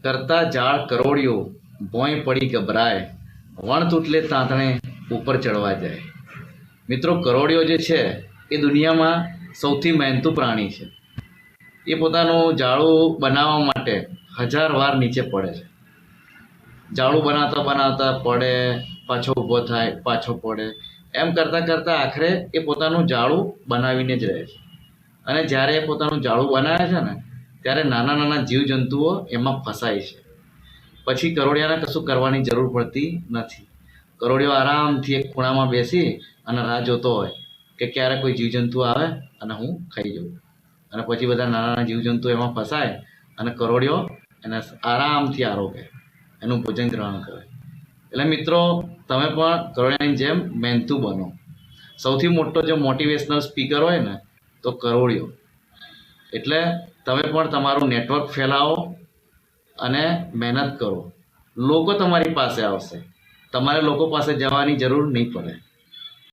કરતા જાળ કરોડિયો ભોંય પડી ગભરાય, વણ તૂટલે તાંતણે ઉપર ચડવા જાય. મિત્રો, કરોડિયો જે છે એ દુનિયામાં સૌથી મહેનતુ પ્રાણી છે. એ પોતાનું જાળું બનાવવા માટે 1000 વાર નીચે પડે છે. જાળું બનાવતા બનાવતા પડે, પાછો ઊભો થાય, પાછો પડે, એમ કરતાં કરતાં આખરે એ પોતાનું જાળું બનાવીને જ રહે છે. અને જ્યારે એ પોતાનું જાળું બનાવે છે ને, ત્યારે નાના નાના જીવજંતુઓ એમાં ફસાય છે. પછી કરોડિયાને કશું કરવાની જરૂર પડતી નથી. કરોડિયો આરામથી એક ખૂણામાં બેસી અને રાહ જોતો હોય કે ક્યારે કોઈ જીવજંતુ આવે અને હું ખાઈ જાઉં. અને પછી બધા નાના નાના જીવજંતુ એમાં ફસાય અને કરોડિયો એને આરામથી આરોગે, એનું ભોજન ગ્રહણ કરે. એટલે મિત્રો, તમે પણ કરોડિયાની જેમ મહેનતુ બનો. સૌથી મોટો જે મોટિવેશનલ સ્પીકર હોય ને, તો કરોડિયો. એટલે તમે પણ તમારું નેટવર્ક ફેલાવો અને મહેનત કરો. લોકો તમારી પાસે આવશે, તમારે લોકો પાસે જવાની જરૂર નહીં પડે.